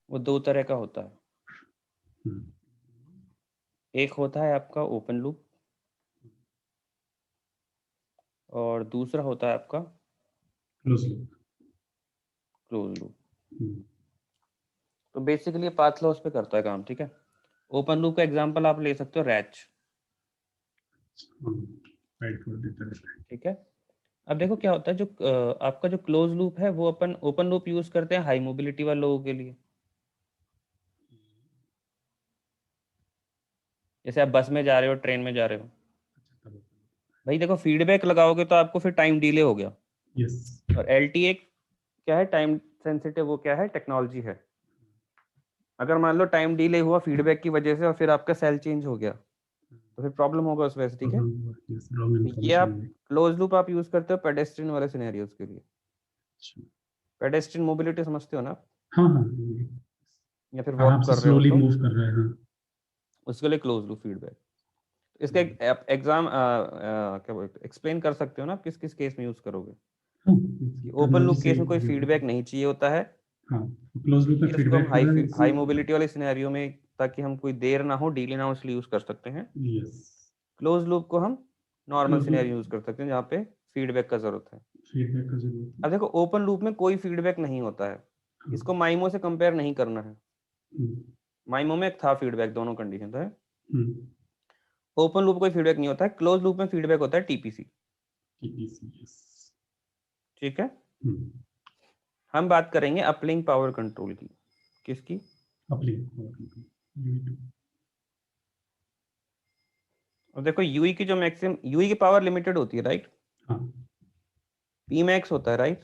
वो दो तरह का होता है। एक होता है आपका ओपन लूप और दूसरा होता है आपका क्लोज लूप। Close loop. तो बेसिकली पाथ लॉस पे करता है काम, ठीक है। ओपन लूप का एग्जांपल आप ले सकते हो रैच, राइट कर देता रहता है। ठीक है। अब देखो क्या होता है, जो आपका जो क्लोज लूप है वो अपन ओपन लूप यूज करते हैं हाई मोबिलिटी वाले लोगों के लिए। जैसे आप बस में जा रहे हो, ट्रेन में जा रहे हो, भाई देखो फीडबैक लगाओगे तो आपको फिर टाइम डिले हो गया। यस। और एलटीए क्या है, टाइम सेंसिटिव, वो क्या है, टेक्नोलॉजी है। अगर मान लो टाइम डिले हुआ फीडबैक की वजह से और फिर आपका सेल चेंज हो गया तो फिर प्रॉब्लम होगा उस वजह से, ठीक है। तो ये आप क्लोज लूप आप यूज करते हो पेडेस्ट्रियन वाले सिनेरियोज के लिए। पेडेस्ट्रियन मोबिलिटी समझते हो ना आप? हाँ हाँ, या फिर आराम वॉक से कर रहे हो स्लोली तो मूव कर रहे हैं। उसके लिए क्लोज लूप फीडबैक। इसका एग्जाम क्या बोलते एक्सप्लेन कर सकते हो ना, किस किस केस में यूज करोगे। ओपन टेक्नोलॉजी लूप से केस में कोई फीडबैक नहीं चाहिए होता है। हाँ, क्लोज लूप में इसको हम फीडबैक होगा हाई मोबिलिटी वाले सिनेरियो में, ताकि हम कोई देर ना हो, डिले ना हो, इसलिए यूज कर सकते हैं। यस। क्लोज लूप को हम normal close loop scenario use कर सकते हैं जहाँ पे फीडबैक का जरूरत है। फीडबैक का जरूरत है। अब देखो ओपन लूप में कोई फीडबैक नहीं होता है, इसको माइमो से कंपेयर नहीं करना है। माइमो में था फीडबैक, दोनों कंडीशन है। ओपन लूप कोई फीडबैक नहीं होता है, क्लोज लूप में फीडबैक होता है टीपीसी, टीपीसी। यस। ठीक है। हम बात करेंगे अपलिंक पावर कंट्रोल की। किसकी? और देखो यूई की जो मैक्सिमम, यूई की पावर लिमिटेड होती है, राइट। हाँ, पी मैक्स होता है, राइट।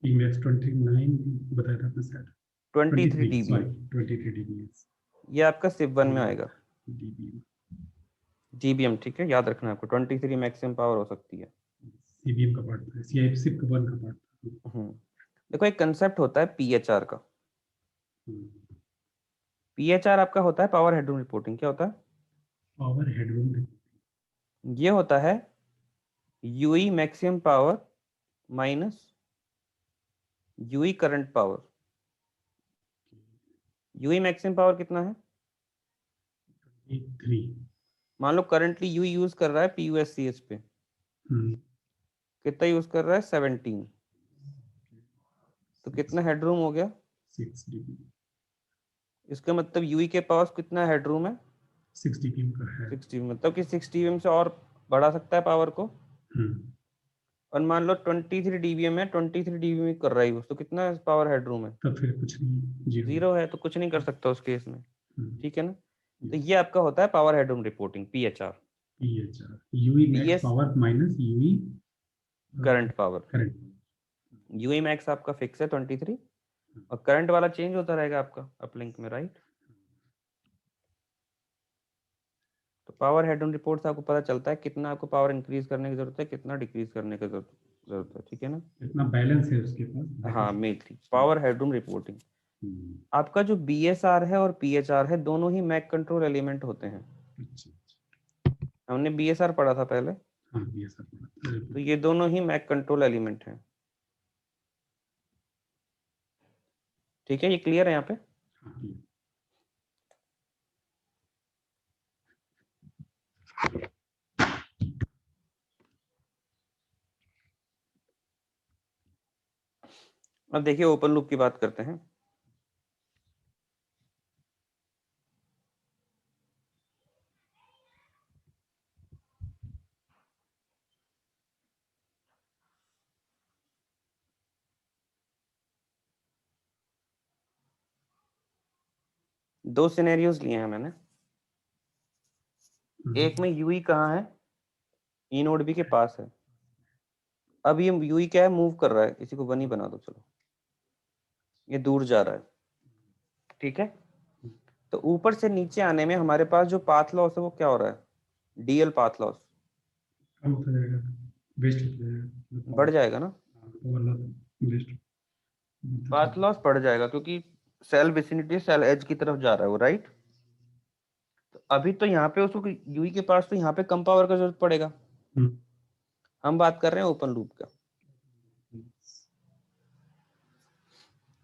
पी मैक्स 29 बताया था आपने शायद। 23 23 डीबीएम। Sorry 23 dBs। ये आपका सिप 1 में आएगा। dBm। जीबीएम, ठीक है, याद रखना आपको 23 मैक्सिमम पावर हो सकती है। सीबीएम का पार्ट था, सीआई सिप का वन का पार्ट था। देखो एक कंसेप्ट होता है पीएचआर का। पीएचआर आपका होता है पावर हेडरूम रिपोर्टिंग। क्या होता है? Power headroom. ये होता है UE maximum power minus UE current power. UE maximum power कितना है? 3। मान लो करंटली यूई यूज कर रहा है पीयूएससीएच पे, कितना यूज कर रहा है? 17। तो कितना हेडरूम हो गया? 6 dB। इसका मतलब यूई के पास कितना हेडरूम है? 6 dBm का है। 6 dBm, मतलब कि 6 dBm से और बढ़ा सकता है पावर को। और मान लो 23 dBm है, 23 dBm कर रहा है यूज, तो कितना पावर हेडरूम है? तब फिर कुछ नहीं, जीरो है, तो कुछ नहीं कर सकता उस केस में, ठीक है ना। तो Yes। ये आपका होता है power headroom reporting, PHR. PHR UE max PS power minus UE current power. Current. UE max आपका फिक्स है 23 और करंट वाला चेंज होता रहेगा आपका अपलिंक में, राइट। तो पावर हेडरूम रिपोर्ट से आपको पता चलता है कितना आपको पावर इंक्रीज करने की जरूरत है, कितना डिक्रीज करने की जरूरत है, ठीक है ना। इतना बैलेंस है उसके पास। हाँ, मेनली पावर हेडरूम रिपोर्टिंग। आपका जो बीएसआर है और पीएचआर है, दोनों ही मैक कंट्रोल एलिमेंट होते हैं। हमने बीएसआर पढ़ा था पहले। हाँ, बीएसआर। तो ये दोनों ही मैक कंट्रोल एलिमेंट हैं, ठीक है। ये क्लियर है यहाँ पे? अब देखिए ओपन लूप की बात करते हैं। दो सिनेरियोज लिए हैं मैंने। एक में यूई कहाँ है? ई नोड बी के पास है। अब ये यूई क्या है, मूव कर रहा है, इसी को 1 ही बना दो, चलो। ये दूर जा रहा है, ठीक है। तो ऊपर से नीचे आने में हमारे पास जो पाथ लॉस है वो क्या हो रहा है? डीएल पाथ लॉस कम हो जाएगा, वेस्ट हो जाएगा, बढ़ जाएगा ना। वेस्ट। पाथ लॉस बढ़ जाएगा क्योंकि सेल विसिनिटी सेल एज की तरफ जा रहा है वो, राइट। तो अभी तो यहाँ पे उसको यूई के पास तो यहाँ पे कम पावर का जरूरत पड़ेगा। हम बात कर रहे हैं ओपन लूप का।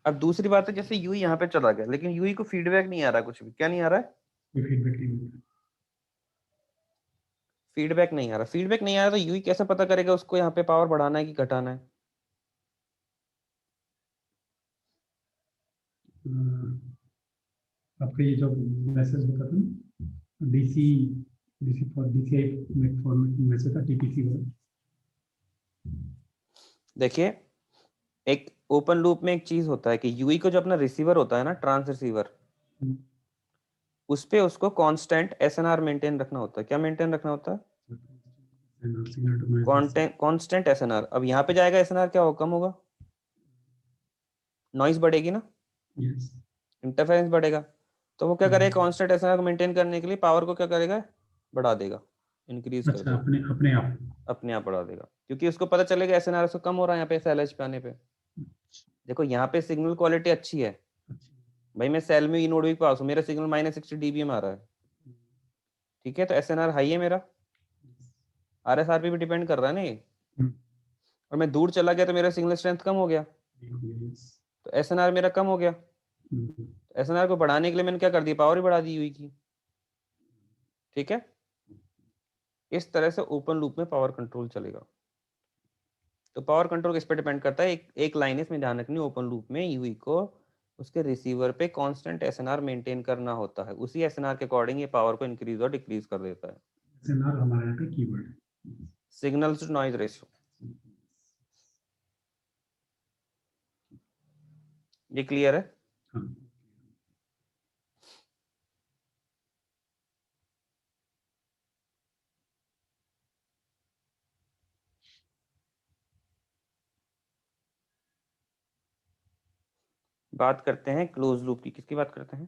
अब दूसरी बात है, जैसे यूई यहाँ पे चला गया, लेकिन यूई को फीडबैक नहीं आ रहा, कुछ भी क्या नहीं आ रहा है, कोई फीडबैक नहीं मिल फीडबैक नहीं आ रहा। फीडबैक नहीं आ रहा तो यूई कैसे पता करेगा उसको यहाँ पे पावर बढ़ाना है कि घटाना है? रहा। आपका ये जो मैसेज होता था ना, DC DC for DCI format message था, टीपीसी वाला। देखिए, एक ओपन लूप में एक चीज होता है कि यूई को जो अपना रिसीवर होता है ना, ट्रांस रिसीवर, उस पे उसको कांस्टेंट एसएनआर मेंटेन रखना होता है। क्या मेंटेन रखना होता है? Signal to noise. Constant SNR. अब यहाँ पे जाएगा एसएनआर, क्या होगा, कम होगा, नॉइज बढ़ेगी ना, यस। इंटरफेरेंस बढ़ेगा। तो वो क्या करेगा, कांस्टेंट एसएनआर को मेंटेन करने के लिए पावर को क्या करेगा, बढ़ा देगा, इंक्रीज कर अच्छा, देगा, अपने अपने आप। अपने आप बढ़ा देगा, क्योंकि उसको पता चलेगा एसएनआर उसको कम हो रहा है यहाँ पे एसएलएच पे आने पे। देखो यहाँ पे सिग्नल क्वालिटी अच्छी है भाई, मैं सेल में ई नोड भी पास हूँ, मेरा सिग्नल -60 dBm आ रहा है, ठीक है, तो एसएनआर हाई है मेरा, आरएसआरपी पे डिपेंड कर रहा है ना ये। और मैं दूर चला गया तो मेरा सिग्नल स्ट्रेंथ कम हो गया, तो एसएनआर मेरा कम हो गया। एसएनआर को बढ़ाने के लिए मैंने क्या कर दिया, पावर ही बढ़ा दी हुई की, ठीक है। इस तरह से ओपन लूप में पावर कंट्रोल चलेगा। तो पावर कंट्रोल किस पे डिपेंड करता है, एक लाइन इसमें ध्यान रखनी, ओपन लूप में यूई को उसके रिसीवर पे कांस्टेंट एसएनआर मेंटेन करना होता है, उसी एसएनआर के अकॉर्डिंग ये पावर को इंक्रीज और डिक्रीज कर देता है। एसएनआर हमारे यहाँ पे कीवर्ड है, सिग्नल टू नॉइज रेशियो, ये क्लियर है? हाँ। बात करते हैं क्लोज लूप की। किसकी बात करते हैं?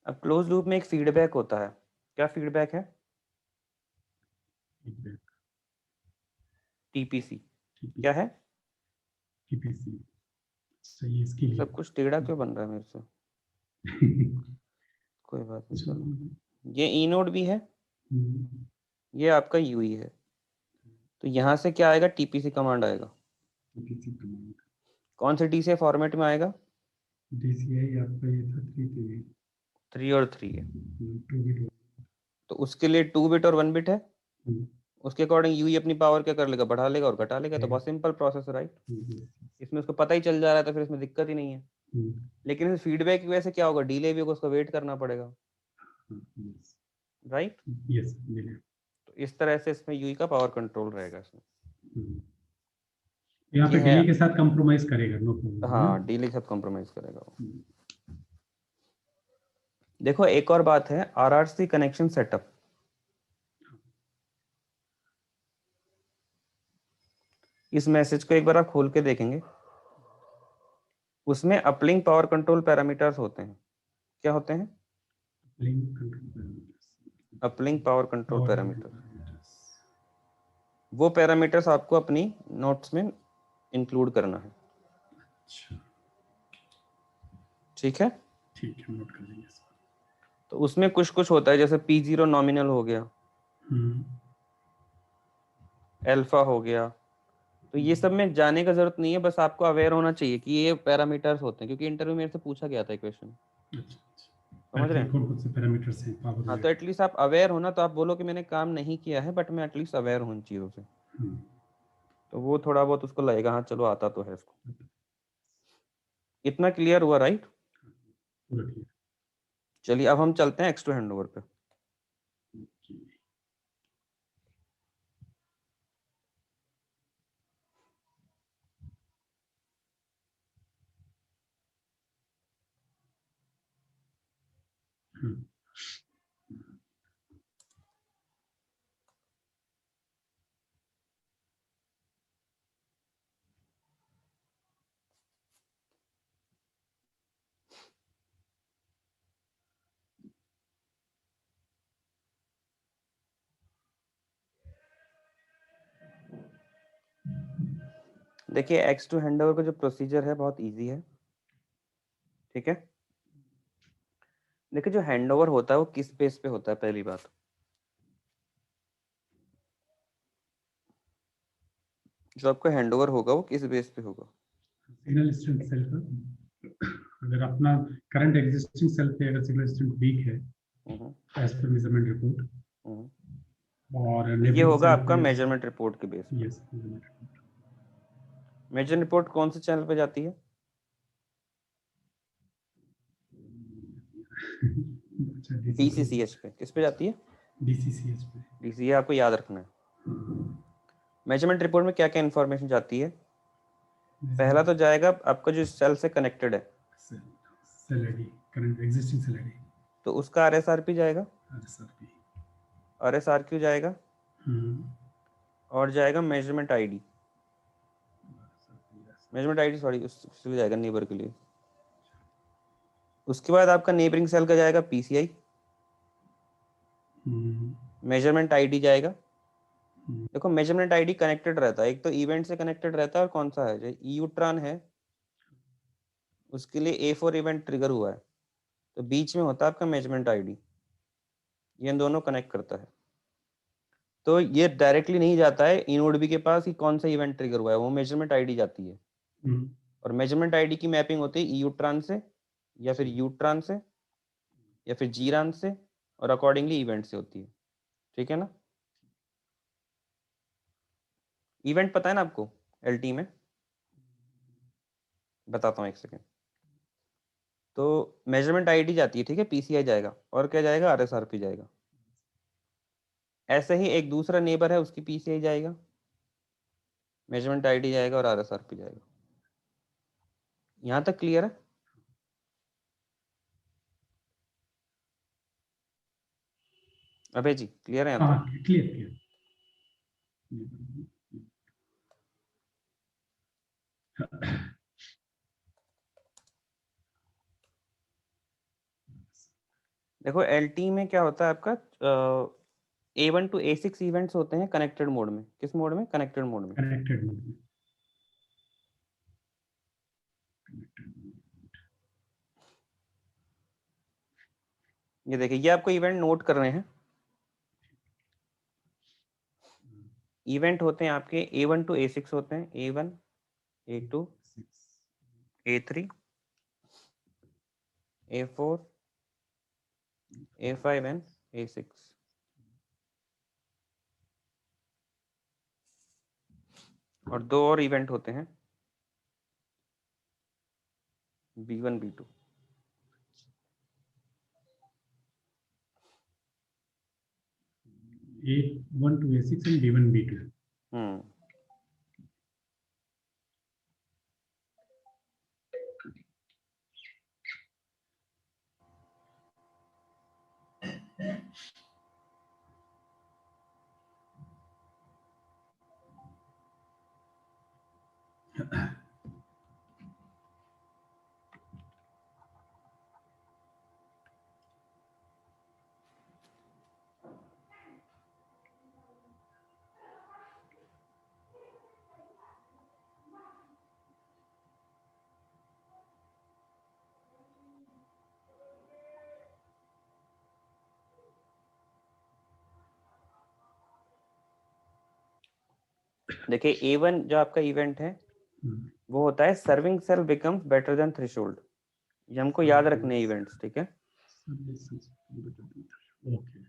अब क्लोज लूप में एक फीडबैक होता है। क्या फीडबैक है? टीपीसी। क्या है? टीपीसी। सही, इसके लिए सब कुछ टेढ़ा क्यों बन रहा है मेरे से? कोई बात नहीं, चलो। ये ई नोड भी है, ये आपका यूई है, तो यहाँ से क्या आएगा, टीपीसी कमांड आएगा। टीपीसी कमांड कौन से डी से फॉर्मेट में आएगा? डीसीआई आपका ये था 3 और 3 है, 2 बिट। तो उसके लिए 2 बिट और 1 बिट है, उसके अकॉर्डिंग यूई अपनी पावर क्या कर लेगा, बढ़ा लेगा और घटा लेगा। तो बहुत सिंपल प्रोसेस है, राइट? इसमें उसको पता ही चल जा रहा है, तो फिर इसमें दिक्कत ही नहीं है। लेकिन इस फीडबैक की वजह से क्या होगा, डिले भी होगा, उसको वेट करना पड़ेगा, राइट? यस। तो इस तरह से इसमें यूई का पावर कंट्रोल रहेगा इसमें। यहाँ ये पे है, डिले के साथ कंप्रोमाइज करेगा, नो प्रॉब्लम। हाँ, डिले के साथ कॉम्प्रोमाइज करेगा वो। देखो एक और बात है, आरआरसी कनेक्शन सेटअप। इस मैसेज को एक बार आप खोल के देखेंगे, उसमें अपलिंक पावर कंट्रोल पैरामीटर्स होते हैं। क्या होते हैं? Uplink power control parameters. वो पैरामीटर्स आपको अपनी नोट्स में इंक्लूड करना है, ठीक है? ठीक है, नोट कर लेंगे। तो उसमें कुछ कुछ होता है, जैसे P0 नॉमिनल हो गया, अल्फा हो गया, तो ये सब में जाने का जरूरत नहीं है, बस आपको अवेयर होना चाहिए कि ये पैरामीटर्स होते हैं, क्योंकि इंटरव्यू मेरे से पूछा गया था क्वेश्चन, समझ रहे हैं? कौन-कौन से पैरामीटर्स हैं पावर हाँ, में? तो एटलीस्ट आप अवेयर होना, तो आप बोलो कि मैंने काम नहीं किया है, बट मैं एटलीस्ट अवेयर हूँ इन चीज़ों से, तो वो थोड़ा बहुत उसको लगेगा, हाँ चलो आता तो है इसको। इतना क्लियर हुआ, राइट? चलिए अब हम चलते हैं एक्स2 हैंडओवर पे। देखिए एक्स2 हैंडओवर का जो प्रोसीजर है बहुत इजी है, ठीक है? देखिए जो हैंडओवर होता है वो किस बेस पे होता है, पहली बात, जो आपका हैंडओवर होगा वो किस बेस पे होगा? सिग्नल स्ट्रेंथ सेल का, अगर अपना करंट एग्जिस्टिंग सेल पे अगर सिग्नल स्ट्रेंथ वीक है एज पर मेजरमेंट रिपोर्ट, और ये neighboring होगा cell आपका पे, मेजरमेंट रिपोर्ट के बेस पे। यस मेजरमेंट रिपोर्ट कौन से चैनल पे जाती है? DCCH पे। किस पे जाती है? DCCH पे। DC, ये आपको याद रखना है। मेजरमेंट रिपोर्ट में क्या क्या इंफॉर्मेशन जाती है? पहला तो जाएगा आपका जो सेल से कनेक्टेड है, cell ID, current existing cell ID, तो उसका RSRP जाएगा, RSRP, RSRQ जाएगा, और जाएगा measurement ID. Measurement ID sorry उसके जाएगा नेबर के लिए। उसके बाद आपका नेबरिंग सेल का जाएगा PCI, मेजरमेंट आईडी जाएगा। देखो मेजरमेंट आईडी कनेक्टेड रहता है, एक तो इवेंट से कनेक्टेड रहता है, और कौन सा है जो यूट्रान है उसके लिए A4 इवेंट ट्रिगर हुआ है, तो बीच में होता है आपका मेजरमेंट आईडी, ये इन दोनों कनेक्ट करता है। तो ये डायरेक्टली नहीं जाता है इनोडबी के पास कि कौन सा इवेंट ट्रिगर हुआ है, वो मेजरमेंट आईडी जाती है। और मेजरमेंट आईडी की मैपिंग होती है यूट्रान से, या फिर यूट्रान से, या फिर जीरान से, और अकॉर्डिंगली इवेंट से होती है। ठीक है ना? इवेंट पता है ना आपको LT में? बताता हूँ एक सेकेंड। तो मेजरमेंट आईडी जाती है, ठीक है, PCI जाएगा, और क्या जाएगा? RSRP जाएगा। ऐसे ही एक दूसरा नेबर है, उसकी PCI जाएगा, मेजरमेंट आईडी जाएगा, और RSRP जाएगा। यहाँ तक क्लियर है? अभय जी क्लियर है यहाँ तक? क्लियर। देखो LT में क्या होता है आपका, A1 to A6 इवेंट्स होते हैं कनेक्टेड मोड में। किस मोड में? कनेक्टेड मोड में। कनेक्टेड मोड में। ये देखिए, ये आपको इवेंट नोट कर रहे हैं। इवेंट होते हैं आपके A1 to A6 होते हैं, A1, A2, A3, A4, A5 and A6। और दो और इवेंट होते हैं B1, B2। A1 to A6 and B1, B2। देखिए A1 जो आपका इवेंट है वो होता है serving cell becomes better than threshold. ये हमको याद रखने इवेंट्स, ठीक है? ओके,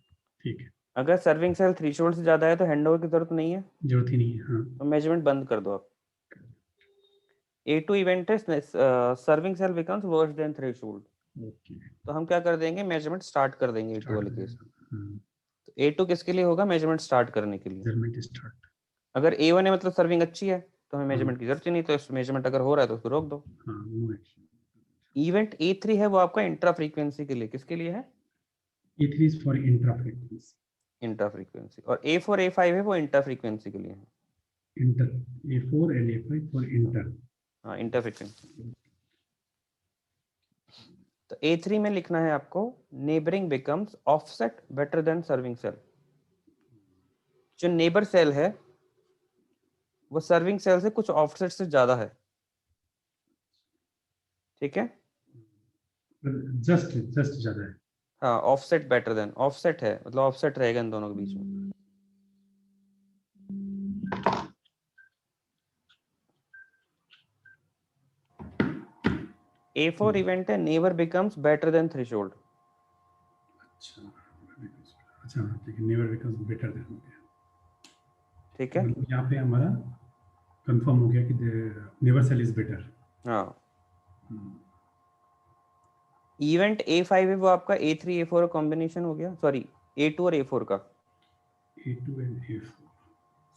ठीक है। अगर सर्विंग सेल थ्रेशोल्ड से ज्यादा है तो हैंडओवर की जरूरत नहीं है, जरूरत ही नहीं है। हाँ, तो मेजरमेंट बंद कर दो आप। A2 इवेंट है serving cell becomes worse than threshold, okay, तो हम क्या कर देंगे? मेजरमेंट स्टार्ट कर देंगे A2 वाले केस में। हाँ, तो A2 किसके लिए होगा? मेजरमेंट स्टार्ट करने के लिए। Measurement start. अगर A1 है मतलब सर्विंग अच्छी है, तो हमें मेजरमेंट की जरूरत ही नहीं, तो मेजरमेंट अगर हो रहा है तो उसको रोक दो। हाँ, नो एक्शन। इवेंट A3 है वो आपका इंट्रा फ्रीक्वेंसी के लिए। किसके लिए है? A3 is for intra frequency। Intra frequency. और A4 A5 है वो इंटर फ्रीक्वेंसी के लिए है। Inter, A4 and A5 for inter। हाँ, इंटर फ्रीक्वेंसी। तो A3 में लिखना है आपको neighbouring becomes offset better than serving cell. जो नेबर सेल है वो सर्विंग सेल से कुछ ऑफसेट से ज्यादा है, ठीक है? जस्ट ज्यादा है। हाँ, ऑफसेट बेटर देन, ऑफसेट है मतलब ऑफसेट रहेगा इन दोनों के बीच में। A4 इवेंट है never becomes better than threshold. अच्छा अच्छा, ठीक है, नेवर बिकम्स बेटर देन, ठीक है, मतलब यहाँ पे हमारा कंफर्म हो गया कि नेवर सेल इज बेटर। हाँ। इवेंट A5 है वो आपका A3 A4 का कॉम्बिनेशन हो गया, सॉरी A2 और A4 का। A2 and A4,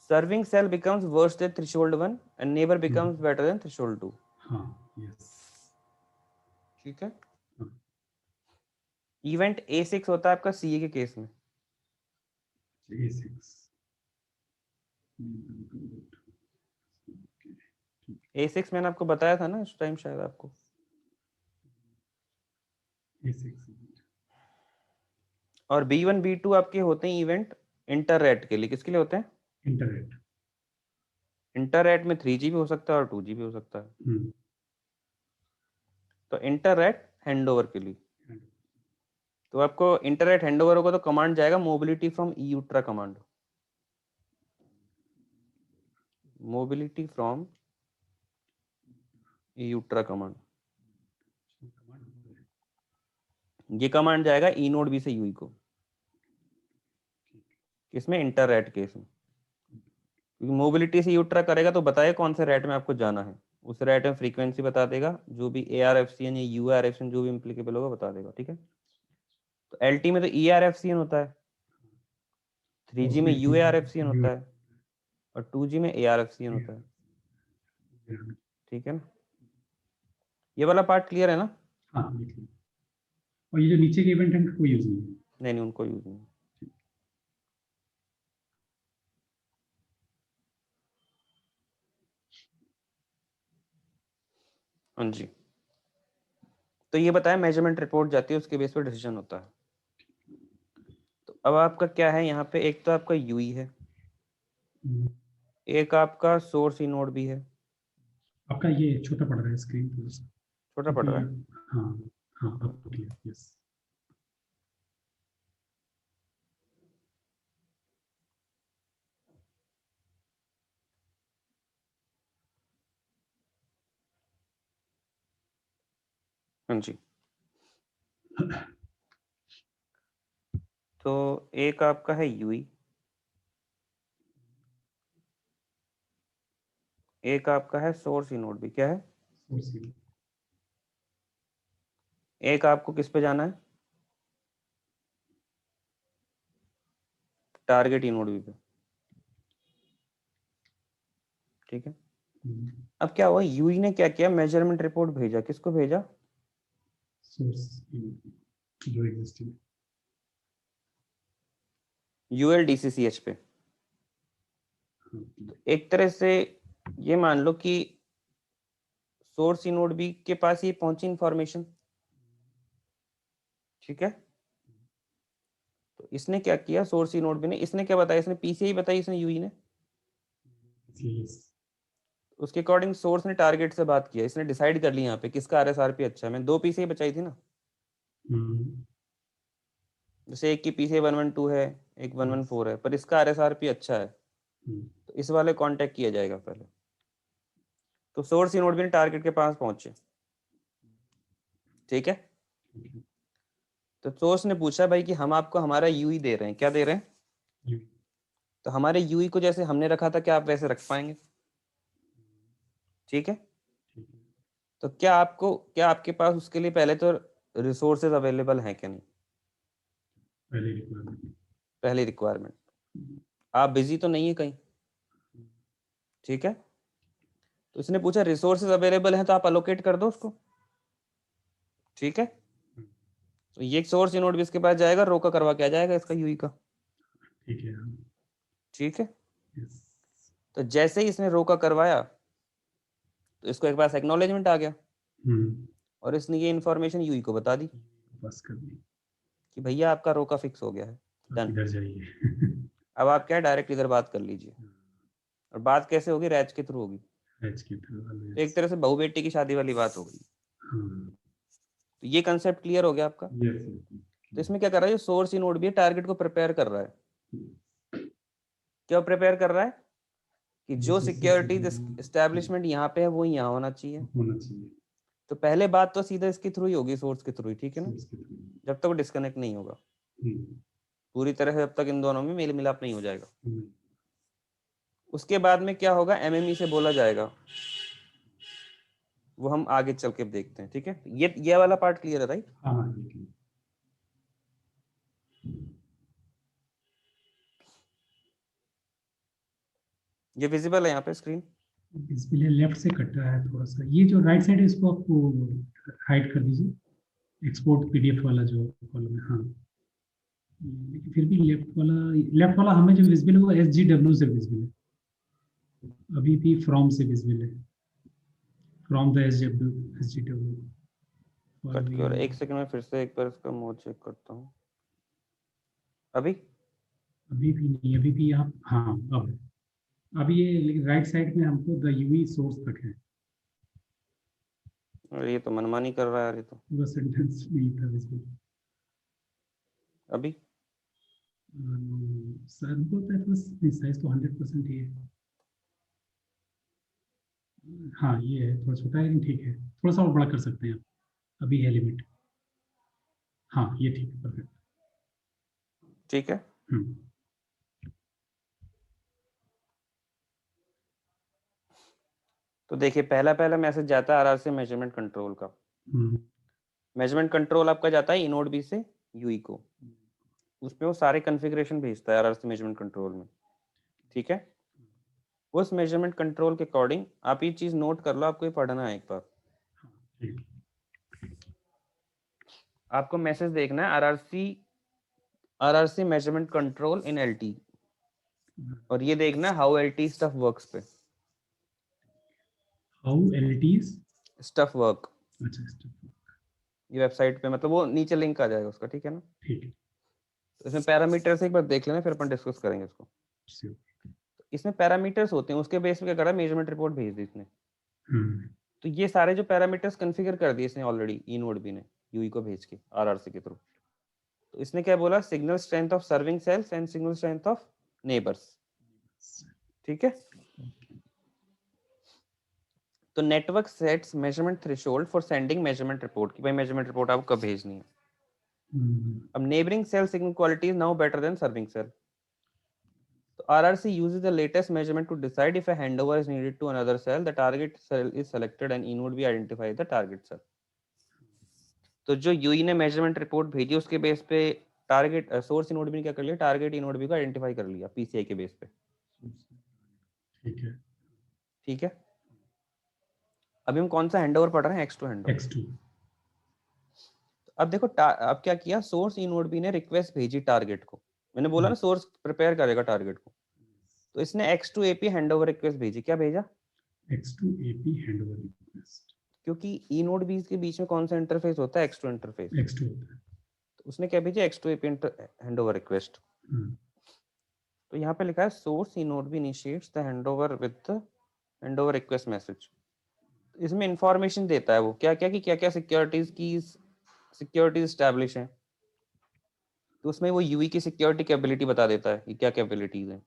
serving cell becomes worse than threshold 1 and neighbour becomes better than threshold 2। हाँ, यस, ठीक है। हाँ, इवेंट A6 होता है आपका CA के केस में। A6, A6 मैंने आपको बताया था ना इस टाइम शायद आपको। A6, और B1 B2 आपके होते हैं इवेंट इंटररेट के लिए। किसके लिए होते हैं? इंटरनेट, इंटररेट में 3G भी हो सकता है और 2G भी हो सकता है। तो इंटररेट हैंडओवर के लिए, तो आपको इंटररेट हैंडओवर होगा तो कमांड जाएगा mobility from UTRA command. Mobility from UTRA command, ये कमांड जाएगा ई नोड बी से यूई को। किसमें? इंटररेट केस में। क्योंकि मोबिलिटी से यूट्रा करेगा तो बताए कौन से रेट में आपको जाना है, उस रेट में फ्रीक्वेंसी बता देगा, जो भी ARFCN या URFCN जो भी इम्प्लीकेबल होगा बता देगा। ठीक है, तो LT में तो ERFCN होता है, 3G में UARFCN होता है और 2G में ARFCN होता है। ठीक है ना, ये वाला पार्ट क्लियर है ना? हाँ, और ये जो नीचे के इवेंट है कोई यूज नहीं है। नहीं, उनको यूज नहीं। हाँ जी, तो ये बताया मेजरमेंट रिपोर्ट जाती है, उसके बेस पर डिसीजन होता है। तो अब आपका क्या है यहाँ पे, एक तो आपका यूई है, एक आपका सोर्स ई नोड भी है। आपका ये छोटा पड़ रहा है स्क्रीन पर, छोटा पड़ रहा है। हाँ हाँ, अब क्लियर, यस। हाँ जी, तो एक आपका है यूई, एक आपका है सोर्स ई नोड भी। क्या है? एक आपको किस पे जाना है? टारगेट ई नोड भी पे। ठीक है, अब क्या हुआ, यूई ने क्या किया, मेजरमेंट रिपोर्ट भेजा। किसको भेजा? सोर्स जो एग्जिस्टिंग, ULDCCH पे। तो एक तरह से ये मान लो कि सोर्स ई नोड बी के पास ये पहुंची इंफॉर्मेशन। ठीक है, तो इसने क्या किया, सोर्स ई नोड बी ने, इसने क्या बताया, इसने PCI बताई, इसने यूई ने। उसके अकॉर्डिंग सोर्स ने टारगेट से बात किया, इसने डिसाइड कर लिया यहाँ पे किसका RSRP अच्छा है। मैंने 2 PCI बचाई थी ना, जैसे एक की PCI 112 है, एक 114 है, पर इसका RSRP अच्छा है, तो इस वाले कांटेक्ट किया जाएगा पहले। तो सोर्स ई नोड भी ने टारगेट के पास पहुंचे। ठीक है, तो सोर्स ने पूछा भाई कि हम आपको हमारा यूई दे रहे हैं, क्या दे रहे हैं? तो हमारे यूई को जैसे हमने रखा था, क्या आप वैसे रख पाएंगे? ठीक है, तो क्या आपके पास उसके लिए पहले तो रिसोर्सेज अवेलेबल हैं क्या? नहीं, पहली रिक्वायरमेंट। आप बिजी तो नहीं है कहीं? ठीक है, तो इसने पूछा रिसोर्सेज अवेलेबल हैं तो आप अलोकेट कर दो उसको। ठीक है, तो ये सोर्स नोड भी इसके पास जाएगा, रोका करवा के आ जाएगा इसका यूई का। ठीक है, ठीक है, तो जैसे ही इसने रोका करवाया तो इसको एक पास एक्नॉलेजमेंट आ गया और इसने ये इन्फॉर्मेशन यूई को बता दी बस कर दी कि भैया आपका रोका फिक्स हो गया है, डन। इधर जाइए। अब आप क्या डायरेक्ट इधर बात कर लीजिए। और बात कैसे होगी? रैच के थ्रू होगी। तो एक तरह से बहू बेटी की शादी वाली बात हो गई। तो ये कंसेप्ट क्लियर हो गया आपका। तो इसमें क्या कर रहा है, सोर्स ई नोड भी टारगेट को प्रिपेयर कर रहा है। क्या प्रिपेयर कर रहा है कि जो सिक्योरिटी एस्टेब्लिशमेंट यहाँ पे है वो यहाँ होना चाहिए, तो पहले बात तो सीधा इसके थ्रू ही होगी, सोर्स के थ्रू ही, ठीक है ना, source के through। जब तक वो डिस्कनेक्ट नहीं होगा हम्म, पूरी तरह से, जब तक इन दोनों में मेल मिलाप नहीं हो जाएगा। हम्म, उसके बाद में क्या होगा, एमएमई से बोला जाएगा, वो हम आगे चल के देखते हैं, ठीक है। ये वाला पार्ट क्लियर है, राइट? हाँ हाँ, ठीक है। ये विजिबल है यहाँ पे स्क्रीन? इसके लिए लेफ्ट से कट रहा है थोड़ा सा, ये जो राइट साइड है इसको आपको हाइड कर दीजिए, एक्सपोर्ट पीडीएफ वाला जो कॉलम है। हाँ, लेकिन फिर भी लेफ्ट वाला हमें जो विजिबल है वो SGW से विजिबल है, अभी भी फ्रॉम से विजिबल है, फ्रॉम द SGW। कट क्यों? एक सेकंड में फिर से एक बार इसका मोड चेक करता हूँ। अभी अभी भी नहीं, अभी भी आप, हाँ अब ये, लेकिन राइट साइड में हमको द यूवी सोर्स तक है, और ये तो मनमानी कर रहा है यार, ये तो। पूरा सेंटेंस नहीं था विजिबल। अभी सर हमको लगता है थोड़ा साइज तो 100% ही है। हाँ ये है, थोड़ा छोटा है लेकिन ठीक है, थोड़ा सा और बड़ा कर सकते हैं आप, अभी है लिमिट। हाँ ये ठीक है, परफेक्ट। ठीक है। तो देखिए, पहला मैसेज जाता है आरआर से मेजरमेंट कंट्रोल का। मेजरमेंट कंट्रोल आपका जाता है इनोड बी से यूई को, उसमें वो सारे कॉन्फ़िगरेशन भेजता है आरआर से मेजरमेंट कंट्रोल में, ठीक है। उस मेजरमेंट कंट्रोल के अकॉर्डिंग आप ये चीज नोट कर लो, आपको ये पढ़ना है एक बार। आपको मैसेज देखना है आरआरसी मेजरमेंट कंट्रोल इन एलटी, और ये देखना है हाउ एलटी स्टफ वर्क्स पे। हाउ एलटीज स्टफ वर्क, अच्छा स्टफ, ये वेबसाइट पे, मतलब वो नीचे लिंक आ जाएगा उसका, ठीक है ना। ठीक है। तो इसमें पैरामीटर्स एक बार देख लेना, फिर अपन डिस्कस करेंगे इसको। तो इसमें पैरामीटर्स होते हैं, उसके बेस पे क्या करा, मेजरमेंट रिपोर्ट भेज दी इसने। तो ये सारे जो पैरामीटर्स कॉन्फ़िगर कर दिए इसने ऑलरेडी, इनोड बी ने यूई को भेज के आरआरसी के थ्रू। तो इसने क्या बोला, signal strength of serving cells and signal strength of neighbours, ठीक है। तो network sets measurement threshold for sending measurement report, कि भाई मेजरमेंट रिपोर्ट आपको कब भेजनी है। अब neighbouring cell signal quality is now better than serving cell. So RRC uses the latest measurement to decide if a handover is needed to another cell. The target cell is selected and eNode B identifies the target cell. तो जो Yui ने measurement report भेजी उसके base पे target source eNode B ने क्या कर लिया, टारगेट इनोड बी को आइडेंटिफाई कर लिया पीसीआई के बेस पे, ठीक है। ठीक है। अभी हम कौन सा हैंडओवर पढ़ रहे हैं, X2 हैंडओवर। X2। अब देखो अब क्या किया, सोर्स इनोड बी ने रिक्वेस्ट भेजी टारगेट को, मैंने बोला ना सोर्स प्रिपेयर करेगा टारगेट को, तो इसने X2 AP हैंडओवर रिक्वेस्ट भेजी। क्या भेजा, X2 AP हैंडओवर रिक्वेस्ट, क्योंकि इनोड बी के बीच में कौन सा इंटरफेस होता है, X2 इंटरफेस। X2 होता है, तो उसने क्या भेजा, X2 AP हैंडओवर रिक्वेस्ट। तो यहाँ पे लिखा है source eNode B initiates the handover with the handover request message. इसमें इंफॉर्मेशन देता है वो क्या क्या कि क्या क्या सिक्योरिटीज एस्टैब्लिश है, तो उसमें वो यूई की सिक्योरिटी कैपेबिलिटी बता देता है कि क्या कैपेबिलिटीज है,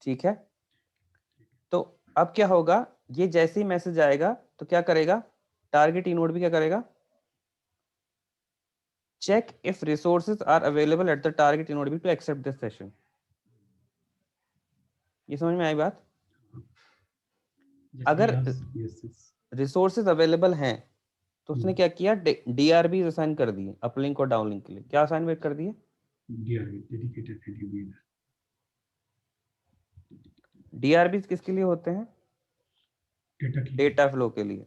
ठीक है। तो अब क्या होगा, ये जैसे ही मैसेज आएगा तो क्या करेगा, टारगेट इनोड भी क्या करेगा, check if resources are available at the target eNode B to accept this session. ये समझ में आई बात। अगर रिसोर्सेज अवेलेबल हैं तो उसने क्या किया, डीआरबी असाइन कर दिए अपलिंक और डाउनलिंक के लिए। क्या असाइनमेंट कर दिए, डीआरबी किसके लिए होते हैं, डेटा फ्लो के लिए।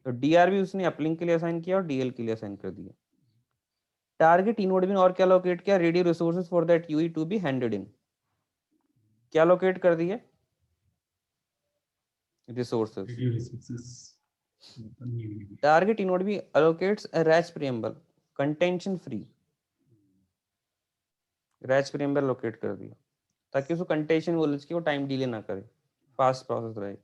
तो डीआरबी उसने अपलिंक के लिए असाइन किया और डीएल के लिए असाइन कर दिया। टारगेट इनोड में और क्या लोकेट किया, ready resources for that UE to be handed in. क्या लोकेट कर दिए, रिसोर्सेज। टारगेट इनोड भी allocates a RAS preamble contention free, RAS preamble locate कर दिया ताकि उसको कंटेंशन नॉलेज की वो टाइम डिले ना करे, फास्ट प्रोसेस रहे।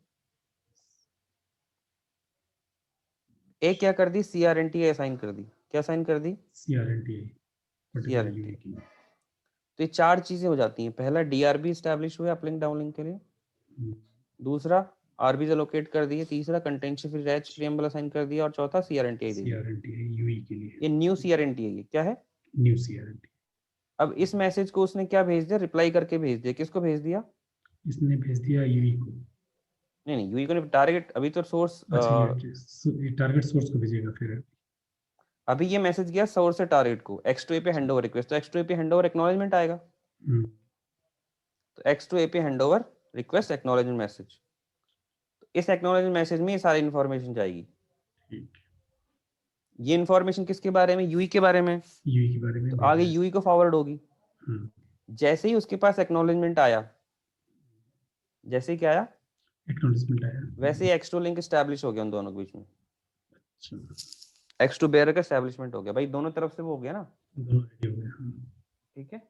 एक क्या कर दी, CRNT असाइन कर दी। क्या असाइन कर दी, CRNT। तो ये चार चीजें हो जाती हैं। पहला DRB एस्टैब्लिश हुए अपलिंक डाउनलिंक के लिए, दूसरा आरबीज एलोकेट कर दिए, तीसरा कंटेंशन फिर रैच प्रीएम्बल असाइन कर दिया, और चौथा सीआरएनटी दे दिया। CRNT है यूई के लिए, ये न्यू सीआरएनटी है, ये क्या है? New CRNT। अब इस मैसेज को उसने क्या भेज दिया? रिप्लाई करके भेज दिया। किसको भेज दिया? इसने भेज दिया यूई को। नहीं नहीं, यूई को नहीं, टारगेट। अभी तो सोर्स, अच्छा ये टारगेट सोर्स को भेजेगा फिर। अभी ये मैसेज गया सोर्स से टारगेट को, X2A पे हैंडओवर रिक्वेस्ट, तो X2A पे हैंडओवर एक्नॉलेजमेंट आएगा। तो X2A पे हैंडओवर रिक्वेस्ट एक्नॉलेजमेंट मैसेज, तो इस एक्नॉलेजमेंट मैसेज में ये सारी इंफॉर्मेशन जाएगी। ये इंफॉर्मेशन किसके बारे में? यूई के बारे में। यूई के बारे में, तो आगे यूई को फॉरवर्ड होगी। जैसे ही उसके पास एक्नॉलेजमेंट आया, जैसे ही क्या आया, एक्नॉलेजमेंट आया, वैसे ही X2 लिंक एस्टैब्लिश हो गया उन दोनों के बीच में। X2 बेयर का एस्टैब्लिशमेंट हो गया भाई, दोनों तरफ से वो हो गया ना, दोनों रेडी हो गए। ठीक है।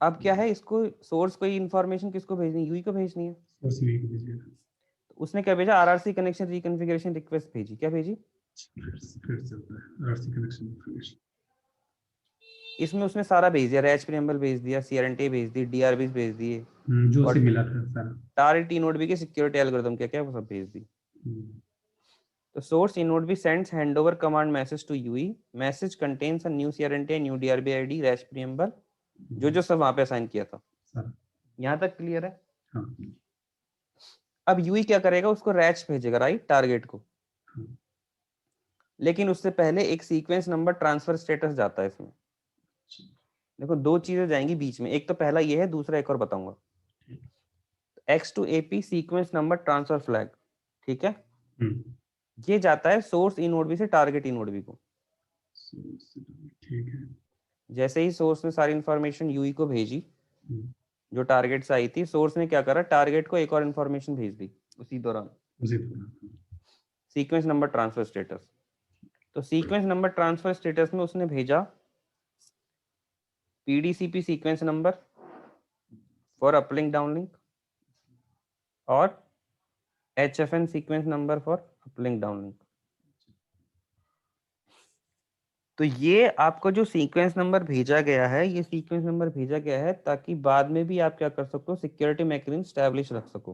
अब क्या है, इसको सोर्स को इंफॉर्मेशन किसको भेजनी है? यूई को भेजनी है। सोर्स यूई को भेजिएगा। तो उसने क्या भेजा? आरआरसी कनेक्शन रिकॉन्फ़िगरेशन रिक्वेस्ट भेजी। क्या भेजी? फिर चलता है आरसी कनेक्शन रिकॉन्फ़िगरेशन। इसमें उसने सारा भेज दिया, रैच प्रीएम्बल भेज दिया, सीआरएनटी भेज दी, डीआरबीज भेज दिए, जो उसे मिला था सारा, टारगेट इनोड की सिक्योरिटी एल्गोरिथम क्या क्या वो सब भेज दी। तो source inode भी sends handover command message to UE. Message contains a new CRNT, new DRB ID, REST preamble, जो सब वहां पे असाइन किया था। यहाँ तक क्लियर है? हाँ। अब UE क्या करेगा? उसको रैच भेजेगा, राइट, टारगेट को। लेकिन उससे पहले एक सीक्वेंस नंबर ट्रांसफर स्टेटस जाता है इसमें। देखो दो चीजें जाएंगी बीच में, एक तो पहला ये है, दूसरा एक और बताऊंगा। X2AP sequence number transfer flag, ठीक है, ये जाता है सोर्स इनोड भी से टारगेट इनोड भी को। ठीक है। जैसे ही सोर्स ने सारी इंफॉर्मेशन यूई को भेजी जो टारगेट से आई थी, सोर्स ने क्या करा? टारगेट को एक और इंफॉर्मेशन भेज दी उसी दौरान, सीक्वेंस नंबर ट्रांसफर स्टेटस। तो सीक्वेंस नंबर ट्रांसफर स्टेटस में उसने भेजा PDCP sequence number for uplink downlink और HFN sequence number for uplink downlink. तो ये आपको जो सीक्वेंस नंबर भेजा गया है, ये सीक्वेंस नंबर भेजा गया है ताकि बाद में भी आप क्या कर सको? सिक्योरिटी मैकेनिज्म स्टैब्लिश रख सको,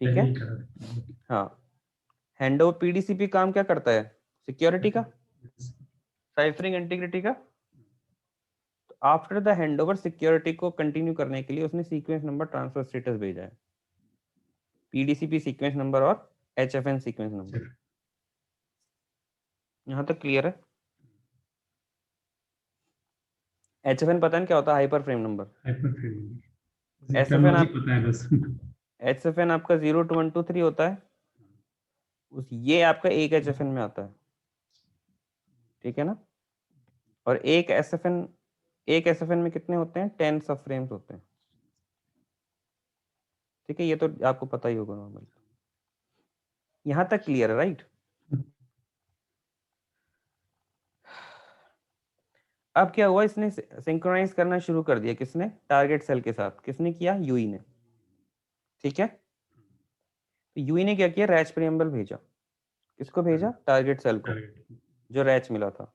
ठीक है। हाँ, हैंडओवर पीडीसीपी काम क्या करता है? सिक्योरिटी का, साइफरिंग इंटीग्रिटी का। तो आफ्टर द हैंडओवर सिक्योरिटी को कंटिन्यू करने के लिए उसने सीक्वेंस नंबर ट्रांसफर स्टेटस भेजा है, पीडीसीपी सीक्वेंस नंबर और HFN सीक्वेंस नंबर। यहाँ तक क्लियर है? HFN पता है क्या होता है? Hyper frame number. SFN पता है बस। HFN आपका 0 2 1 2 3 होता है, उस ये आपका एक HFN में आता है, ठीक है ना। और एक SFN में कितने होते हैं? 10 सब फ्रेम्स होते हैं, ठीक है। ये तो आपको पता ही होगा नॉर्मल। यहाँ तक क्लियर है, राइट? अब क्या हुआ, इसने सिंक्रोनाइज करना शुरू कर दिया। किसने? टारगेट सेल के साथ। किसने किया? यूई ने, ठीक है। तो यूई ने क्या किया? रैच प्रीएम्बल भेजा। किसको भेजा? टारगेट सेल को, जो रैच मिला था।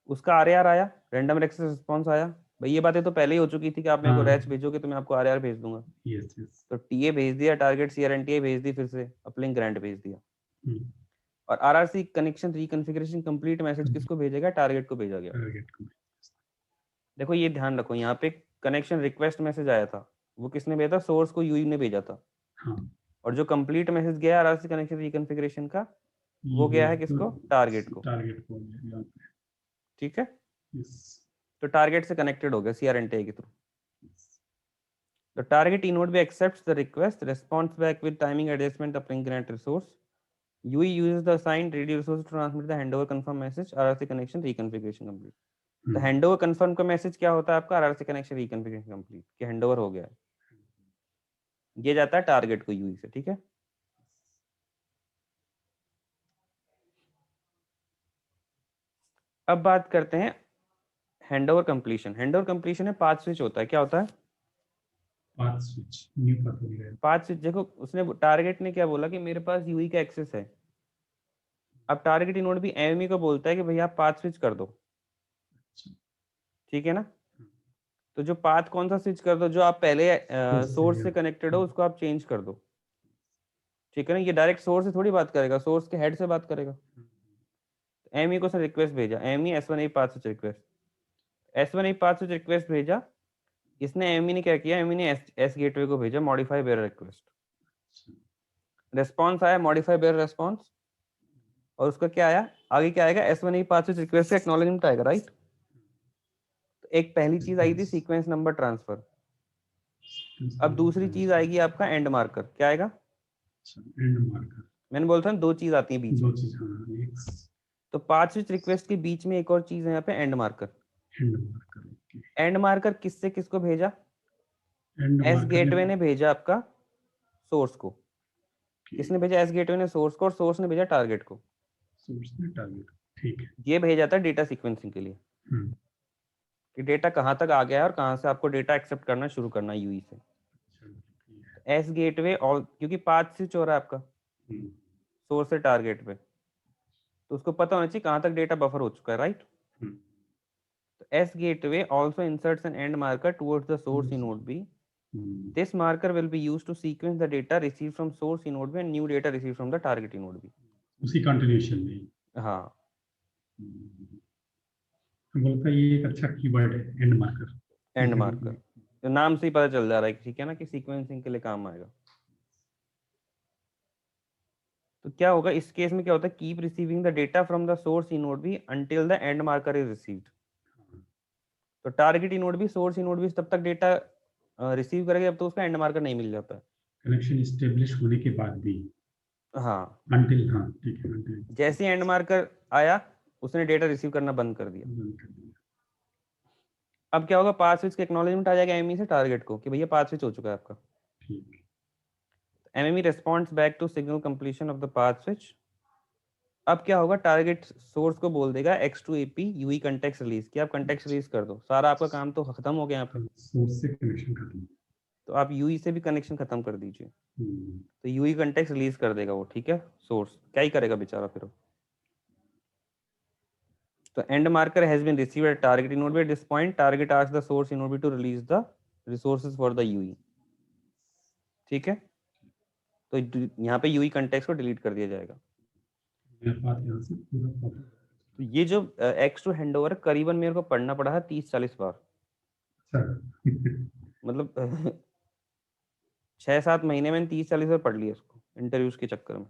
उसका आरएआर आया, रैंडम एक्सेस रिस्पांस आया। भाई ये बातें तो पहले ही हो चुकी थी कि आप मेरे को रैच भेजोगे तो मैं आपको आरएआर भेज दूंगा। तो टीए भेज दिया, टारगेट सीआरएनटीए भेज दी, फिर से अपलिंक ग्रांट भेज दिया। और आरआरसी कनेक्शन रिकॉन्फ़िगरेशन कंप्लीट मैसेज किसको भेजेगा? टारगेट को भेजा गया। देखो ये ध्यान रखो, यहाँ पे कनेक्शन रिक्वेस्ट मैसेज आया था, वो किसने भेजा था? सोर्स को यूई ने भेजा था। और जो कंप्लीट मैसेज गया आरआरसी कनेक्शन रिकॉन्फ़िगरेशन का, वो गया है किसको? टारगेट को, ठीक है। तो टारगेट से कनेक्टेड हो गया सीआरएनटीए के through. The target inode accepts the request, responds back with timing adjustment uplink grant resource. UI uses the assigned ready resource to transmit the handover confirm message, RRC connection reconfiguration complete. तो handover confirm का message क्या होता है आपका? RRC connection रिकॉन्फ़िगरेशन complete, कि handover हो गया है। ये जाता है टारगेट को यूई से, ठीक है। अब बात करते हैं हैंडओवर कंप्लीशन। हैंडओवर कंप्लीशन में पाथ स्विच होता है। क्या होता है? पाथ स्विच, न्यू पाथ हो गया। पाथ स्विच, देखो उसने टारगेट ने क्या बोला कि मेरे पास यूई का एक्सेस है। अब टारगेट इनोड भी एमई को बोलता है कि भैया आप पाथ स्विच कर दो, ठीक है ना। तो जो पाथ कौन सा स्विच कर दो, जो आप पहले सोर्स से yeah. कनेक्टेड हो उसको आप चेंज कर दो, ठीक है ना। ये डायरेक्ट सोर्स से थोड़ी बात करेगा, सोर्स के हेड से बात करेगा। एम ई को उसने रिक्वेस्ट भेजा, M E S1 path switch request, S1 path switch request भेजा, इसने एम ई ने क्या किया, एम ई ने एस गेटवे को भेजा मॉडिफाई बेयर रिक्वेस्ट, रिस्पॉन्स आया मॉडिफाई बेयर रिस्पॉन्स, और उसका क्या आया आगे, क्या आएगा, S1 पाथ स्विच रिक्वेस्ट का एक्नॉलेजमेंट आएगा, राइट। तो एक पहली चीज आई थी सीक्वेंस नंबर ट्रांसफर, अब दूसरी चीज आएगी आपका एंड मार्कर, क्या आएगा, एंड मार्कर। मैंने बोलता हूँ दो चीज आती है बीच दो में, चीज, हाँ, एक तो पाथ स्विच रिक्वेस्ट के बीच में एक और चीज है यहाँ पे, and marker. And marker. And marker किससे किसको भेजा, एंड एस मार्कर गेटवे ने भेजा आपका सोर्स को, किसने भेजा, एस गेटवे ने सोर्स को, और सोर्स ने भेजा टारगेट को, सोर्स ने टारगेट, ठीक है। ये भेजा था डेटा सीक्वेंसिंग के लिए, कि डेटा कहाँ तक आ गया है और कहाँ से आपको डेटा एक्सेप्ट करना शुरू करना है यूई से। एस गेटवे और क्योंकि पाथ स्विच हो रहा है आपका सोर्स से टारगेट पे, तो उसको पता होना चाहिए कहाँ तक डेटा बफर हो चुका है, राइट। तो S gateway also inserts an end marker towards the source in node B. This marker will be used to sequence the data received from source in node B and new data received from the target in node B. उसी continuation में। हाँ, हम बोलता है ये एक अच्छा keyword है, एंड मार्कर। एंड मार्कर, तो नाम से ही पता चल जा रहा है ठीक है ना, कि सीक्वेंसिंग के लिए काम आएगा। तो क्या होगा इस केस में, क्या होता है, keep receiving the data from the source eNodeB until the end marker is received. तो target eNodeB, source eNodeB तब तक डेटा रिसीव करेगा जब तो उसका एंड मार्कर नहीं मिल जाता है, कनेक्शन एस्टेब्लिश होने के बाद भी। हाँ, अंटिल, हाँ ठीक है, अंटिल। जैसे एंड मार्कर आया उसने डेटा रिसीव करना बंद कर दिया। अब क्या होगा, पाथ स्विच का एक्नॉलेजमेंट आ जाएगा एमई से टारगेट को कि भैया पाथ स्विच हो चुका है आपका। MME responds back to signal completion of the path switch. अब क्या होगा, टारगेट सोर्स को बोल देगा X2AP यूई कंटेक्स्ट रिलीज, कि आप कंटेक्स्ट रिलीज कर दो, सारा आपका काम तो खत्म हो गया यहाँ पे, सोर्स से कनेक्शन खत्म, तो आप यूई से भी कनेक्शन खत्म कर दीजिए। तो यूई कंटेक्स्ट रिलीज कर देगा वो, ठीक है। सोर्स क्या ही करेगा बेचारा फिर। तो end marker has been received at target node by this point, target asks the source node to release the resources for the UE, ठीक है। तो यहाँ पे UI कंटेक्स्ट को डिलीट कर दिया जाएगा। तो ये जो X2 हैंडओवर करीबन मेरे को पढ़ना पड़ा है 30-40 बार, मतलब 6-7 महीने में 30-40 बार पढ़ लिया इसको इंटरव्यूज के चक्कर में,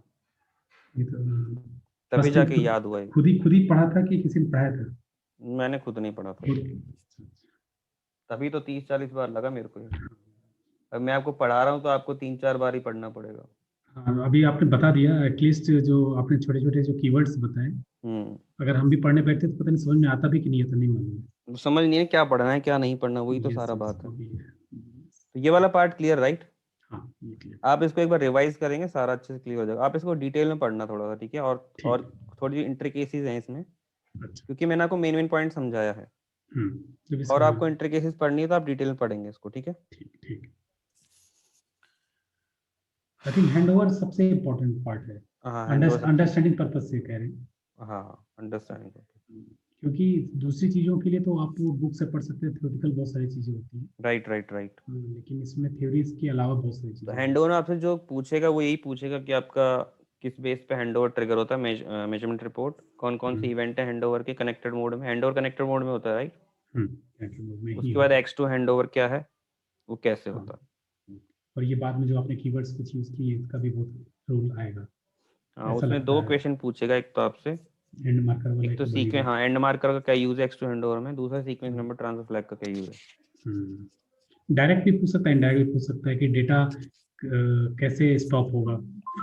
तभी जाके याद हुआ। खुद ही पढ़ा था कि किसी ने पढ़ाया था? मैंने खुद नहीं पढ़ा था, तभी तो 30-40 बार लगा मेरे को। अब मैं आपको पढ़ा रहा हूँ तो आपको 3-4 बार ही पढ़ना पड़ेगा। हाँ, अभी आपने बता दिया, एटलीस्ट जो आपने छोटे छोटे जो कीवर्ड्स बताए, अगर हम भी पढ़ने बैठते तो पता नहीं समझ में आता भी कि नहीं आता, नहीं मालूम, समझ नहीं है क्या पढ़ना है क्या नहीं पढ़ना, वही तो सारा बात है। तो ये वाला पार्ट क्लियर, राइट। हाँ, ये क्लियर। आप इसको एक बार रिवाइज करेंगे सारा अच्छे से क्लियर हो जाएगा। आप इसको डिटेल में पढ़ना थोड़ा सा, ठीक है। और थोड़ी इंट्रिकेसीज हैं इसमें, क्योंकि मैंने आपको मेन पॉइंट समझाया है, और आपको इंट्रिकेसीज पढ़नी है तो आप डिटेल में पढ़ेंगे इसको, ठीक है। ठीक। आई थिंक हैंडओवर सबसे इम्पोर्टेंट पार्ट है, अंडरस्टैंडिंग पर्पस से कह रहे हैं। हाँ, अंडरस्टैंडिंग, क्योंकि दूसरी चीजों के लिए तो आप बुक से पढ़ सकते हैं, थ्योरेटिकल बहुत सारी चीजें होती हैं। राइट। लेकिन इसमें थ्योरीज के अलावा बहुत सारी चीजें। तो हैंडओवर आपसे जो पूछेगा वो यही पूछेगा कि आपका किस बेस पे हैंडओवर ट्रिगर होता है, मेजरमेंट रिपोर्ट, कौन कौन सी इवेंट है हैंडओवर के कनेक्टेड मोड में, हैंडओवर कनेक्टेड मोड में होता है, राइट। उसके बाद X2 हैंडओवर क्या है, वो कैसे होता है, और ये बाद में जो आपने कीवर्ड्स कुछ यूज किए इसका भी बहुत रोल आएगा। हाँ, उसमें 2 क्वेश्चन पूछेगा, एक तो आपसे एंड मार्कर वाला, एक तो सीक्वेंस, हाँ एंड मार्कर का क्या यूज है X2 हैंडओवर में, दूसरा सीक्वेंस नंबर ट्रांसफर फ्लैग का क्या यूज है। डायरेक्ट भी पूछ सकता है, इनडायरेक्ट भी पूछ सकता है कि डेटा कैसे स्टॉप होगा।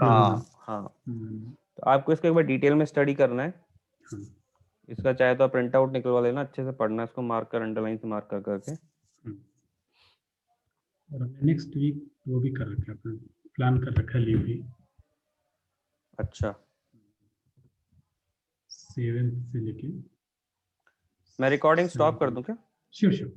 हाँ। तो आपको इसको एक बार डिटेल में स्टडी करना है। इसका चाहे तो आप प्रिंट आउट निकलवा लेना, अच्छे से पढ़ना है इसको, मार्कर अंडरलाइन से मार्कर करके। और नेक्स्ट वीक वो भी कर रखा है, प्लान कर रखा है लीव भी। अच्छा, 7 से लेके मैं रिकॉर्डिंग स्टॉप कर दूं क्या? श्योर।